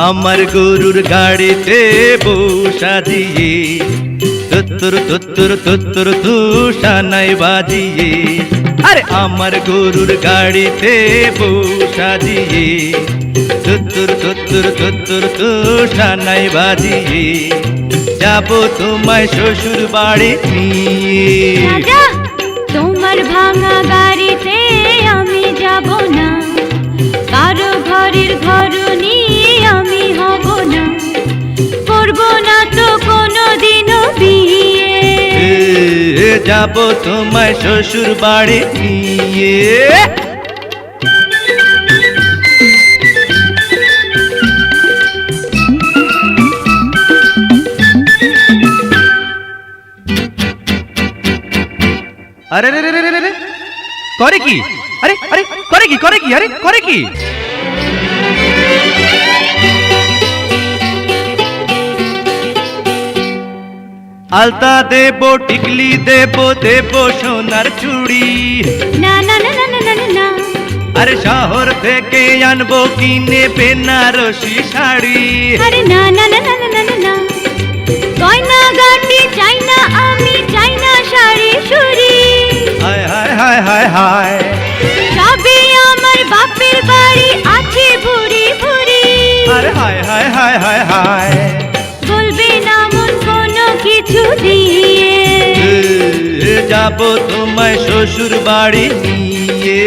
আমার গরুর গাড়িতে বউ সাজিয়ে তুত্তুর তুত্তুর তুত্তুর তুষানাই বাজিয়ে, আরে আমার গরুর গাড়িতে বউ সাজিয়ে তুত্তুর তুত্তুর তুত্তুর তুষানাই বাজিয়ে যাব তোমায় শ্বশুর বাড়ি নিয়ে। রাজা, তোমার ভাঙা গাড়িতে আমি যাব না, কারো ঘরের ঘরনি আমি হব না, করব না তো কোনোদিনও বিয়ে। যাব তোমায় শ্বশুর বাড়ি নিয়ে। আরে রে রে রে রে রে, করে কি? আরে আরে করে কি? করে কি? আরে করে কি? আলতা দেব, টিকলি দেব, দেব সোনার চুড়ি। না না না না না না না না, আরে শহর থেকে আনবো কিনে বেনারসি শাড়ি। আরে না না না না না না না না, গয়না গাটি চাই না আমি, চাই না শাড়ি সুরি। হায় হায় হায় হায় হায়, সবই আমার বাপের বাড়ি আছে ভুরি ভুরি। আরে হায় হায় হায় হায় হায়, বলবে না মন কোনো কিছু দিয়ে। যাব তোমায় শ্বশুর বাড়ি নিয়ে।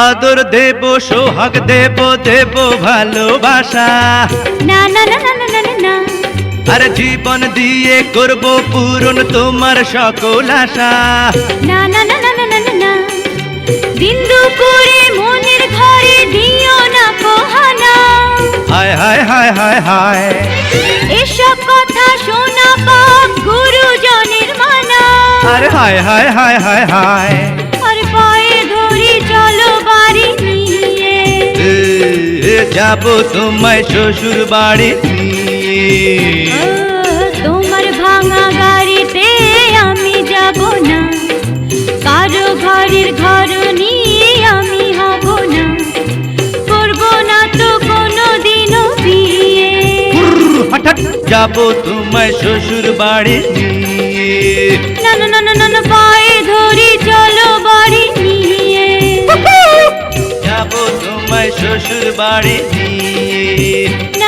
আদর দেব, সোহাগ দেব, দেব ভালোবাসা। না না না না না না না না, আরে জীবন দিয়ে করব পূরণ তোমার সকল আশা। না না না না না না না না, দিন দুপুরে মনের ঘরে দিও না পোহানা। হায় হায় হায় হায় হায়, এসব কথা শোনা পাপ গুরুজনের মানা। আরে হায় হায় হায় হায় হায়, আর পায়ে ধরি চলো বাড়ি নিয়ে। যাব তোমায় শ্বশুর বাড়ি নিয়ে। তোমার ভাঙা গাড়িতে আমি যাব না, কারো ঘরের ঘরনি আমি হব না, করব না তো কোনোদিনও বিয়ে। হঠাৎ যাব তোমায় শ্বশুর বাড়ি নিয়ে। না না না না না না, পায়ে ধরি চলো বাড়ি নিয়ে। যাব তোমায় শ্বশুর বাড়ি নিয়ে। না